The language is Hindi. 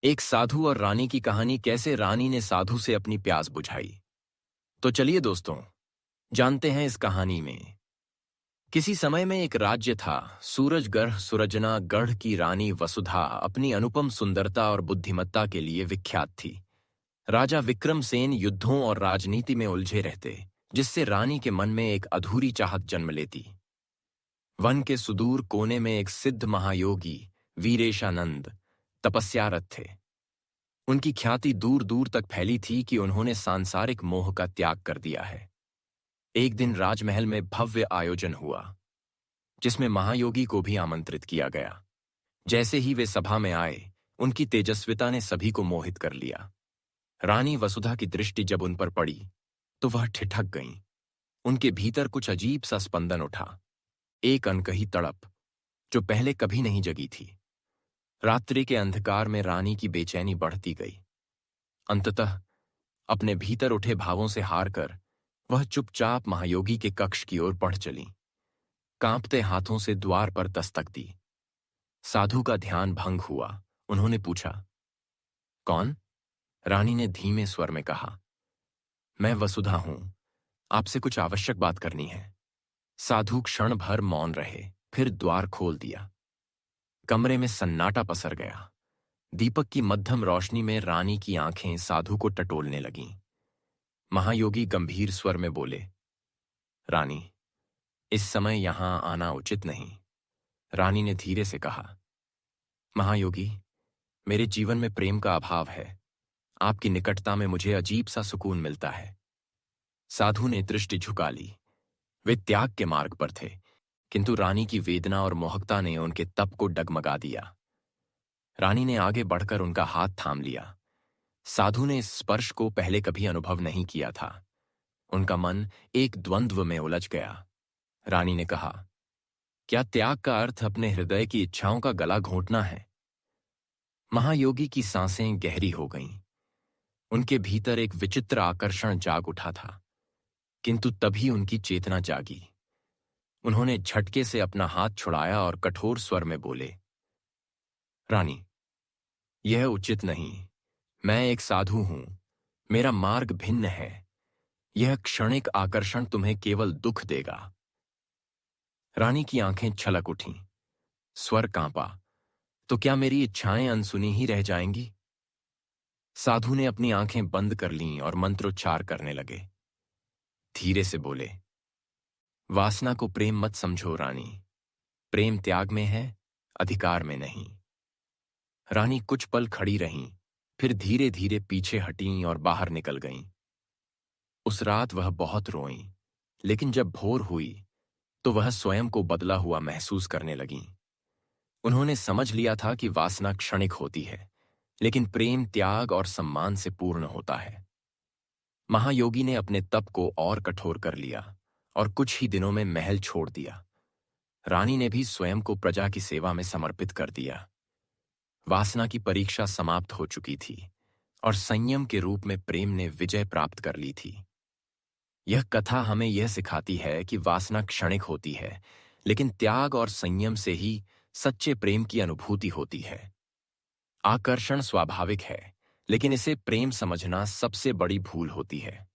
एक साधु और रानी की कहानी, कैसे रानी ने साधु से अपनी प्यास बुझाई। तो चलिए दोस्तों, जानते हैं इस कहानी में। किसी समय में एक राज्य था। सूरजगढ़ सुरजना गढ़ की रानी वसुधा अपनी अनुपम सुंदरता और बुद्धिमत्ता के लिए विख्यात थी। राजा विक्रमसेन युद्धों और राजनीति में उलझे रहते, जिससे रानी के मन में एक अधूरी चाहत जन्म लेती। वन के सुदूर कोने में एक सिद्ध महायोगी वीरेशानंद तपस्यारत थे। उनकी ख्याति दूर दूर तक फैली थी कि उन्होंने सांसारिक मोह का त्याग कर दिया है। एक दिन राजमहल में भव्य आयोजन हुआ, जिसमें महायोगी को भी आमंत्रित किया गया। जैसे ही वे सभा में आए, उनकी तेजस्विता ने सभी को मोहित कर लिया। रानी वसुधा की दृष्टि जब उन पर पड़ी, तो वह ठिठक गईं। उनके भीतर कुछ अजीब सा स्पंदन उठा, एक अनकही तड़प जो पहले कभी नहीं जगी थी। रात्रि के अंधकार में रानी की बेचैनी बढ़ती गई। अंततः अपने भीतर उठे भावों से हार कर वह चुपचाप महायोगी के कक्ष की ओर बढ़ चली। कांपते हाथों से द्वार पर दस्तक दी। साधु का ध्यान भंग हुआ। उन्होंने पूछा, कौन? रानी ने धीमे स्वर में कहा, मैं वसुधा हूं, आपसे कुछ आवश्यक बात करनी है। साधु क्षण भर मौन रहे, फिर द्वार खोल दिया। कमरे में सन्नाटा पसर गया। दीपक की मध्यम रोशनी में रानी की आंखें साधु को टटोलने लगीं। महायोगी गंभीर स्वर में बोले, रानी, इस समय यहां आना उचित नहीं। रानी ने धीरे से कहा, महायोगी, मेरे जीवन में प्रेम का अभाव है। आपकी निकटता में मुझे अजीब सा सुकून मिलता है। साधु ने दृष्टि झुका ली। वे त्याग के मार्ग पर थे, किंतु रानी की वेदना और मोहकता ने उनके तप को डगमगा दिया। रानी ने आगे बढ़कर उनका हाथ थाम लिया। साधु ने इस स्पर्श को पहले कभी अनुभव नहीं किया था। उनका मन एक द्वंद्व में उलझ गया। रानी ने कहा, क्या त्याग का अर्थ अपने हृदय की इच्छाओं का गला घोंटना है? महायोगी की सांसें गहरी हो गईं। उनके भीतर एक विचित्र आकर्षण जाग उठा था, किंतु तभी उनकी चेतना जागी। उन्होंने झटके से अपना हाथ छुड़ाया और कठोर स्वर में बोले, रानी, यह उचित नहीं। मैं एक साधु हूं, मेरा मार्ग भिन्न है। यह क्षणिक आकर्षण तुम्हें केवल दुख देगा। रानी की आंखें छलक उठीं, स्वर कांपा, तो क्या मेरी इच्छाएं अनसुनी ही रह जाएंगी? साधु ने अपनी आंखें बंद कर लीं और मंत्रोच्चार करने लगे। धीरे से बोले, वासना को प्रेम मत समझो रानी। प्रेम त्याग में है, अधिकार में नहीं। रानी कुछ पल खड़ी रहीं, फिर धीरे धीरे पीछे हटीं और बाहर निकल गईं। उस रात वह बहुत रोईं, लेकिन जब भोर हुई तो वह स्वयं को बदला हुआ महसूस करने लगीं। उन्होंने समझ लिया था कि वासना क्षणिक होती है, लेकिन प्रेम त्याग और सम्मान से पूर्ण होता है। महायोगी ने अपने तप को और कठोर कर लिया और कुछ ही दिनों में महल छोड़ दिया। रानी ने भी स्वयं को प्रजा की सेवा में समर्पित कर दिया। वासना की परीक्षा समाप्त हो चुकी थी और संयम के रूप में प्रेम ने विजय प्राप्त कर ली थी। यह कथा हमें यह सिखाती है कि वासना क्षणिक होती है, लेकिन त्याग और संयम से ही सच्चे प्रेम की अनुभूति होती है। आकर्षण स्वाभाविक है, लेकिन इसे प्रेम समझना सबसे बड़ी भूल होती है।